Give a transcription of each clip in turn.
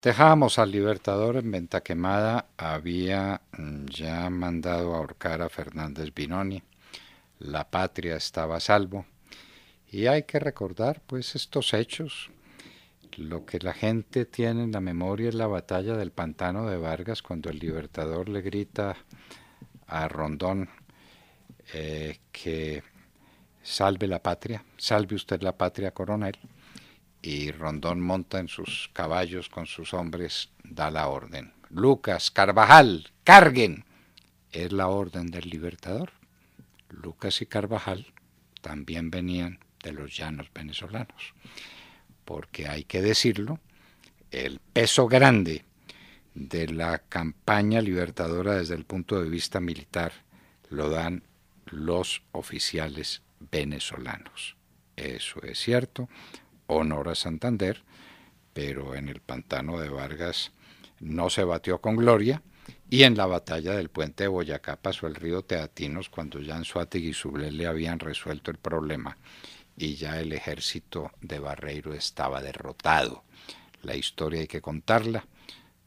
Dejábamos al Libertador en Venta Quemada, había ya mandado a ahorcar a Fernández Binoni, la patria estaba a salvo, y hay que recordar pues estos hechos. Lo que la gente tiene en la memoria es la batalla del Pantano de Vargas, cuando el Libertador le grita a Rondón que salve la patria, salve usted la patria, coronel, y Rondón monta en sus caballos con sus hombres, da la orden. Lucas, Carvajal, carguen. Es la orden del Libertador. Lucas y Carvajal también venían de los llanos venezolanos, porque hay que decirlo, el peso grande de la campaña libertadora desde el punto de vista militar lo dan los oficiales venezolanos. Eso es cierto, honor a Santander, pero en el Pantano de Vargas no se batió con gloria, y en la batalla del puente de Boyacá pasó el río Teatinos cuando ya Anzoátegui y Sublé le habían resuelto el problema y ya el ejército de Barreiro estaba derrotado. La historia hay que contarla.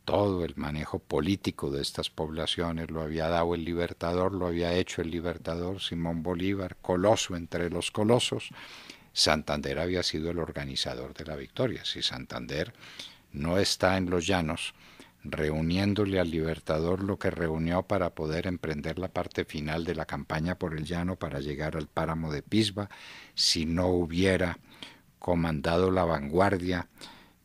Todo el manejo político de estas poblaciones lo había dado el Libertador, lo había hecho el Libertador Simón Bolívar, coloso entre los colosos. Santander había sido el organizador de la victoria. Si Santander no está en los llanos, reuniéndole al Libertador lo que reunió para poder emprender la parte final de la campaña por el llano para llegar al páramo de Pisba, si no hubiera comandado la vanguardia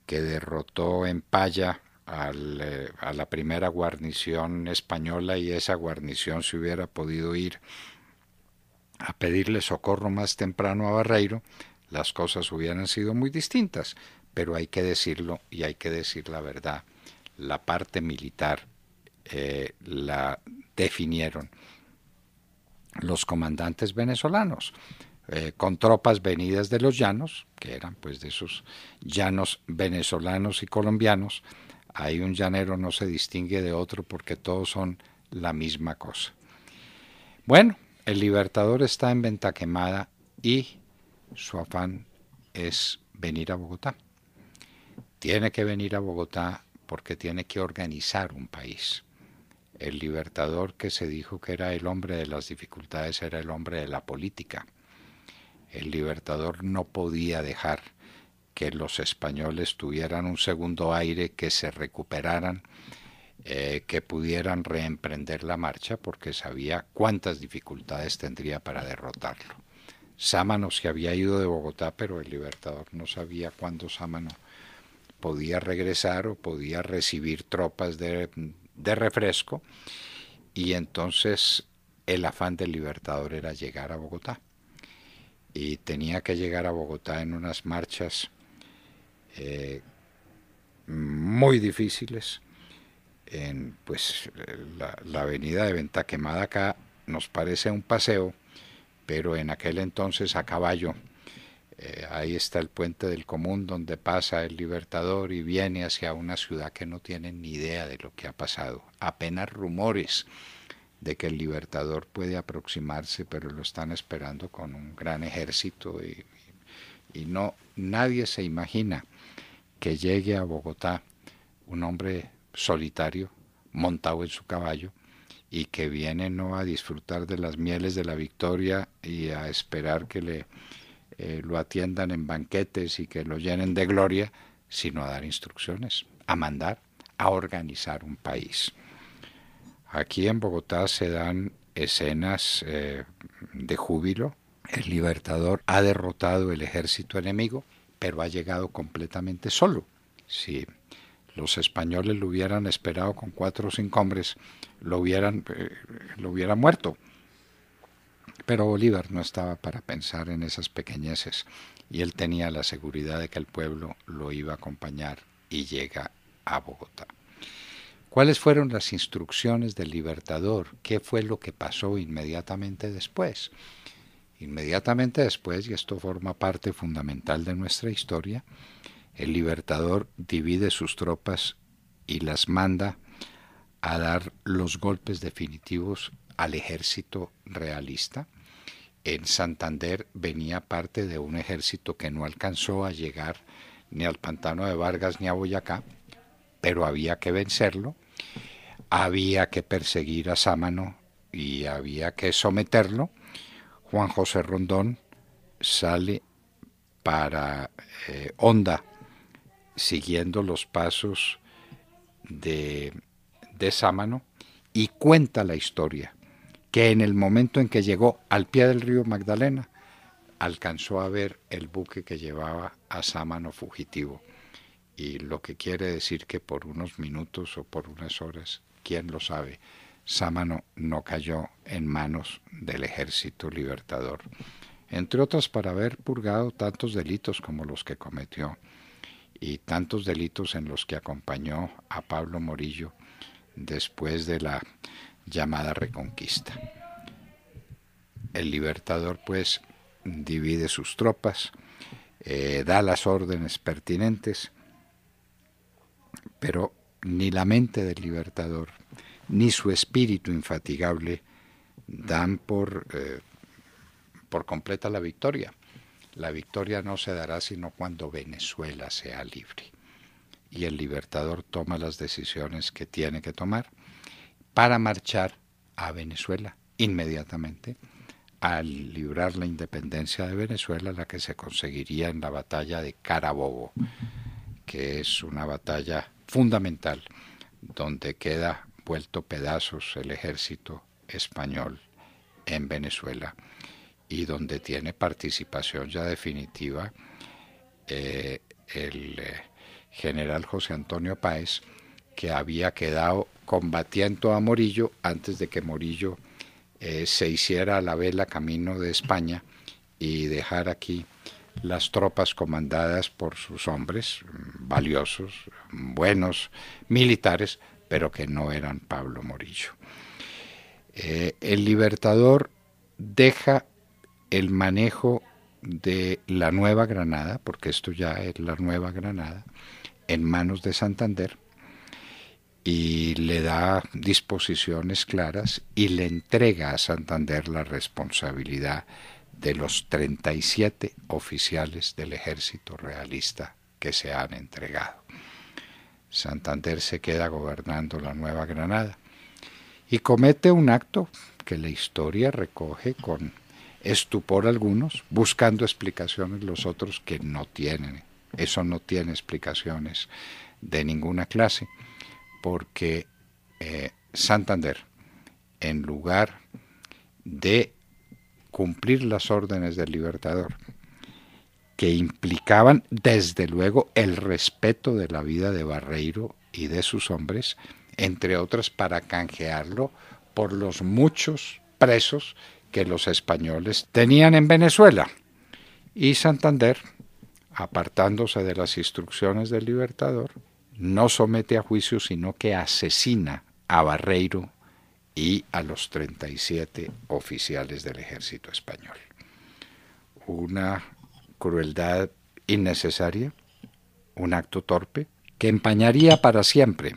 que derrotó en Paya a la primera guarnición española, y esa guarnición se hubiera podido ir a pedirle socorro más temprano a Barreiro, las cosas hubieran sido muy distintas. Pero hay que decirlo y hay que decir la verdad. La parte militar la definieron los comandantes venezolanos, con tropas venidas de los llanos, que eran pues de esos llanos venezolanos y colombianos. Ahí un llanero no se distingue de otro porque todos son la misma cosa. Bueno, el Libertador está en Venta Quemada y su afán es venir a Bogotá. Tiene que venir a Bogotá porque tiene que organizar un país. El Libertador, que se dijo que era el hombre de las dificultades, era el hombre de la política. El Libertador no podía dejar que los españoles tuvieran un segundo aire, que se recuperaran, que pudieran reemprender la marcha, porque sabía cuántas dificultades tendría para derrotarlo. Sámano se había ido de Bogotá, pero el Libertador no sabía cuándo Sámano podía regresar o podía recibir tropas de refresco, y entonces el afán del Libertador era llegar a Bogotá, y tenía que llegar a Bogotá en unas marchas muy difíciles. Pues la avenida de Venta Quemada acá nos parece un paseo, pero en aquel entonces a caballo. Ahí está el puente del Común donde pasa el Libertador y viene hacia una ciudad que no tiene ni idea de lo que ha pasado. Apenas rumores de que el Libertador puede aproximarse, pero lo están esperando con un gran ejército, y no, nadie se imagina que llegue a Bogotá un hombre solitario montado en su caballo y que viene no a disfrutar de las mieles de la victoria y a esperar que lo atiendan en banquetes y que lo llenen de gloria, sino a dar instrucciones, a mandar, a organizar un país. Aquí en Bogotá se dan escenas de júbilo. El Libertador ha derrotado el ejército enemigo, pero ha llegado completamente solo. Si los españoles lo hubieran esperado con 4 o 5 hombres, lo hubieran muerto. Pero Bolívar no estaba para pensar en esas pequeñeces, y él tenía la seguridad de que el pueblo lo iba a acompañar, y llega a Bogotá. ¿Cuáles fueron las instrucciones del Libertador? ¿Qué fue lo que pasó inmediatamente después? Inmediatamente después, y esto forma parte fundamental de nuestra historia, el Libertador divide sus tropas y las manda a dar los golpes definitivos al ejército realista. En Santander venía parte de un ejército que no alcanzó a llegar ni al Pantano de Vargas ni a Boyacá, pero había que vencerlo, había que perseguir a Sámano y había que someterlo. Juan José Rondón sale para Honda, siguiendo los pasos de Sámano, y cuenta la historia, que en el momento en que llegó al pie del río Magdalena, alcanzó a ver el buque que llevaba a Sámano fugitivo, y lo que quiere decir que por unos minutos o por unas horas, quién lo sabe, Sámano no cayó en manos del Ejército Libertador, entre otras por haber purgado tantos delitos como los que cometió y tantos delitos en los que acompañó a Pablo Morillo después de la llamada Reconquista. El Libertador pues divide sus tropas, da las órdenes pertinentes, pero ni la mente del Libertador ni su espíritu infatigable dan por completa la victoria. La victoria no se dará sino cuando Venezuela sea libre. Y el Libertador toma las decisiones que tiene que tomar para marchar a Venezuela inmediatamente, al librar la independencia de Venezuela, la que se conseguiría en la batalla de Carabobo, que es una batalla fundamental, donde queda vuelto pedazos el ejército español en Venezuela y donde tiene participación ya definitiva el general José Antonio Páez, que había quedado combatiendo a Morillo antes de que Morillo se hiciera a la vela camino de España y dejar aquí las tropas comandadas por sus hombres, valiosos, buenos militares, pero que no eran Pablo Morillo. El Libertador deja el manejo de la Nueva Granada, porque esto ya es la Nueva Granada, en manos de Santander, y le da disposiciones claras y le entrega a Santander la responsabilidad de los 37 oficiales del ejército realista que se han entregado. Santander se queda gobernando la Nueva Granada y comete un acto que la historia recoge con estupor algunos, buscando explicaciones los otros que no tienen. Eso no tiene explicaciones de ninguna clase, porque Santander, en lugar de cumplir las órdenes del Libertador, que implicaban desde luego el respeto de la vida de Barreiro y de sus hombres, entre otras para canjearlo por los muchos presos que los españoles tenían en Venezuela. Y Santander, apartándose de las instrucciones del Libertador, no somete a juicio, sino que asesina a Barreiro y a los 37 oficiales del ejército español. Una crueldad innecesaria, un acto torpe, que empañaría para siempre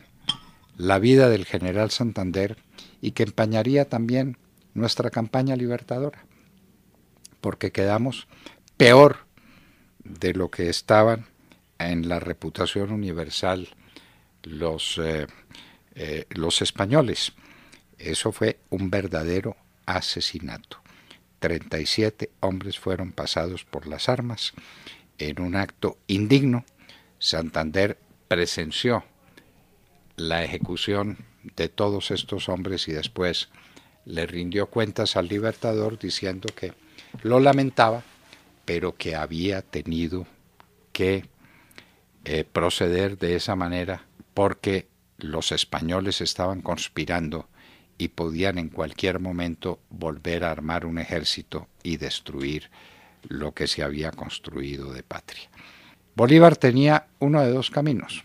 la vida del general Santander y que empañaría también nuestra campaña libertadora, porque quedamos peor de lo que estaban en la reputación universal los españoles. Eso fue un verdadero asesinato. 37 hombres fueron pasados por las armas en un acto indigno. Santander presenció la ejecución de todos estos hombres y después le rindió cuentas al Libertador diciendo que lo lamentaba, pero que había tenido que proceder de esa manera porque los españoles estaban conspirando y podían en cualquier momento volver a armar un ejército y destruir lo que se había construido de patria. Bolívar tenía uno de dos caminos: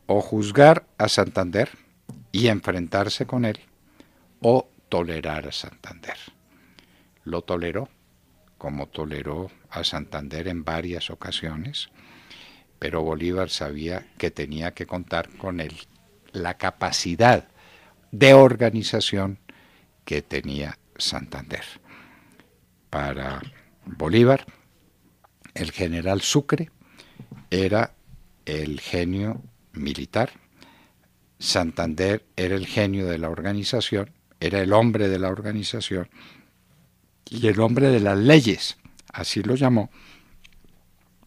o juzgar a Santander y enfrentarse con él, o tolerar a Santander. Lo toleró, como toleró a Santander en varias ocasiones, pero Bolívar sabía que tenía que contar con él, la capacidad de organización que tenía Santander. Para Bolívar, el general Sucre era el genio militar, Santander era el genio de la organización, era el hombre de la organización y el hombre de las leyes, así lo llamó,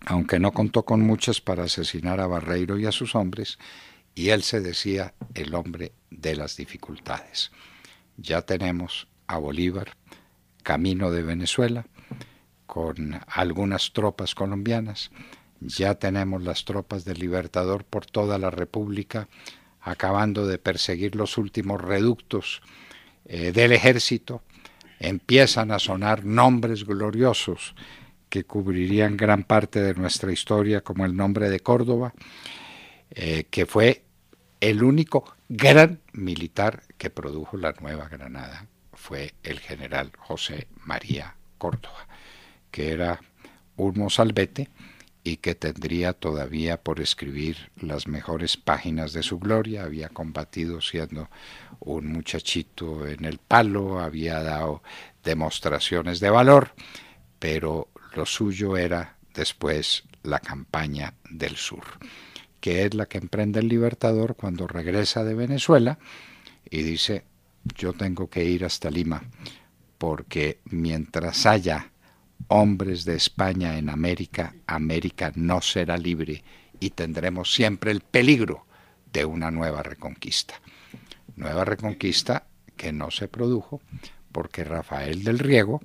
aunque no contó con muchas para asesinar a Barreiro y a sus hombres, y él se decía el hombre de las dificultades. Ya tenemos a Bolívar camino de Venezuela, con algunas tropas colombianas, ya tenemos las tropas del Libertador por toda la República, acabando de perseguir los últimos reductos del ejército, empiezan a sonar nombres gloriosos que cubrirían gran parte de nuestra historia, como el nombre de Córdoba, que fue el único gran militar que produjo la Nueva Granada, fue el general José María Córdoba, que era un mozalbete y que tendría todavía por escribir las mejores páginas de su gloria. Había combatido siendo un muchachito en el palo, había dado demostraciones de valor, pero lo suyo era después la campaña del sur, que es la que emprende el Libertador cuando regresa de Venezuela y dice: yo tengo que ir hasta Lima, porque mientras haya hombres de España en América, América no será libre y tendremos siempre el peligro de una nueva reconquista. Nueva reconquista que no se produjo porque Rafael del Riego,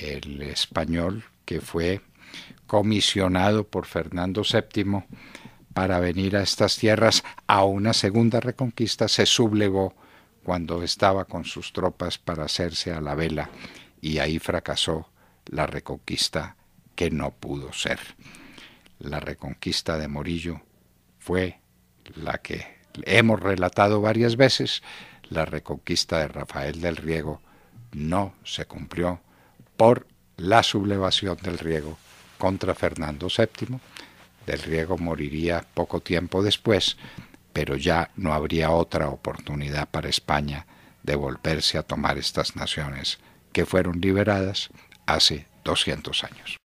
el español que fue comisionado por Fernando VII para venir a estas tierras a una segunda reconquista, se sublevó cuando estaba con sus tropas para hacerse a la vela, y ahí fracasó la reconquista que no pudo ser. La reconquista de Morillo fue la que hemos relatado varias veces. La reconquista de Rafael del Riego no se cumplió por la sublevación del Riego contra Fernando VII. Del Riego moriría poco tiempo después, pero ya no habría otra oportunidad para España de volverse a tomar estas naciones que fueron liberadas hace 200 años.